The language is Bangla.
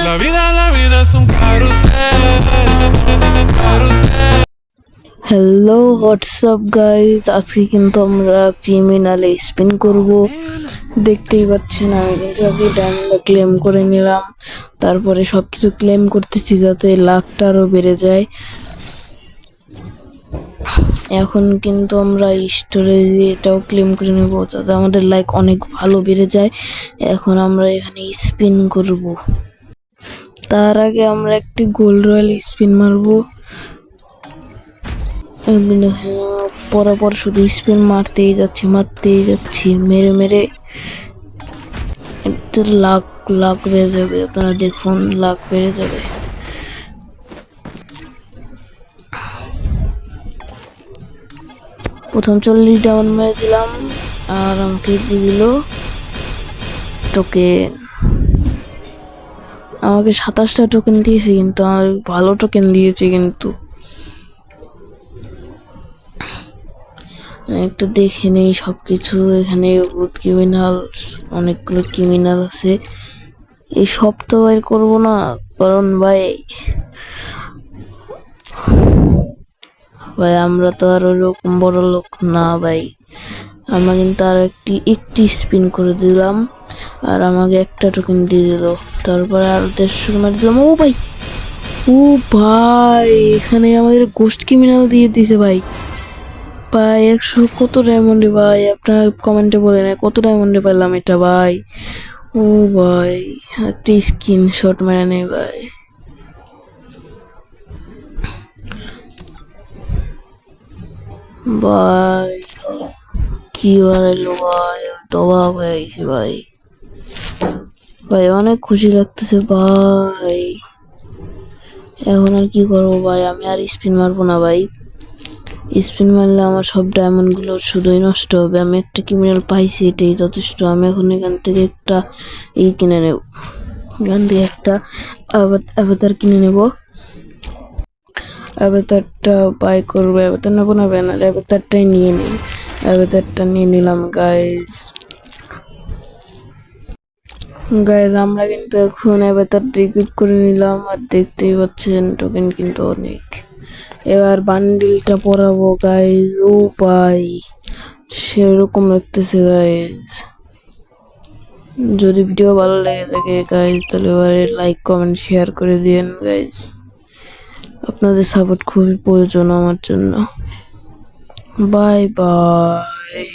La vida es un carrusel. Hello WhatsApp guys, আজকে কিন্তু আমরা ক্রিমিনালে স্পিন করব। দেখতেই পাচ্ছেন আমি কিন্তু আগে ডায়মন্ড ক্লেম করে নিলাম, তারপরে সবকিছু ক্লেম করতেছি যাতে লাখটা আরও বেড়ে যায়। এখন কিন্তু আমরা স্টোরেজে এটাও ক্লেম করে নেব যাতে আমাদের লাইক অনেক ভালো বেড়ে যায়। এখন আমরা এখানে স্পিন করব, তার আগে আমরা একটি গোল্ড রয়্যাল স্পিন মারবো। পরপর শুধু স্পিন মারতেই যাচ্ছি মেরে মেরে লাখ লাখ বেড়ে যাবে। আপনারা দেখুন, লাখ বেড়ে যাবে। প্রথম 40 ডায়মন্ড মেরে দিলাম আর আমাকে দিয়ে দিল টোকেন। আমাকে 27টা টোকেন দিয়েছে, কিন্তু আমার ভালো টোকেন দিয়েছে। কিন্তু একটু দেখে নেই সবকিছু। এখানে বহুত ক্রিমিনাল, অনেকগুলো ক্রিমিনাল আছে। এই সব তো বাইর করবো না, কারণ ভাই আমরা তো আর ওরকম বড় লোক না ভাই। আমরা কিন্তু আর একটি স্পিন করে দিলাম আর আমাকে একটা টোকেন দিয়ে দিল। তারপরে আর 150 মার দিলাম। ও ভাই এখানে আমাদের গোস্ট ক্রিমিনাল দিয়ে দিছে ভাই। 100 কত ডায়মন্ডে ভাই? আপনার কমেন্টে বলে না কত ডায়মন্ডে পেলাম এটা ভাই। ও ভাই একটা স্ক্রিনশট মেরে নেই ভাই। ভাই কি বাড়াইলো ভাই, অবাক হয়ে গেছি ভাই। ভাই অনেক খুশি লাগতেছে ভাই। এখন আর কি করবো ভাই, আমি আর স্পিন মারবো না ভাই। স্পিন মারলে আমার সব ডায়মন্ড গুলো শুধুই নষ্ট হবে। আমি একটা ক্রিমিনাল পাইছি, এটাই যথেষ্ট। আমি এখন এখান থেকে একটা কিনে নেব, এখান থেকে একটা অ্যাভাতার কিনে নেব। অ্যাভাতারটা বাই করবো। অ্যাভাতার নেবো না, ব্যানার অ্যাভাতারটাই নিয়ে নিই। অ্যাভাতারটা নিয়ে নিলাম গাইজ। আমরা কিন্তু এখন অ্যাভাতার রিক্রুট করে নিলাম আর দেখতেই পাচ্ছেন টোকেন কিন্তু অনেক। এবার বান্ডিলটা পরাবো গাইজ। ও ভাই সেরকম লাগতেছে গাইজ। যদি ভিডিও ভালো লেগে থাকে গাইজ তাহলে এবারে লাইক কমেন্ট শেয়ার করে দিয়েন গাইজ। আপনাদের সাপোর্ট খুবই প্রয়োজন আমার জন্য। Bye bye.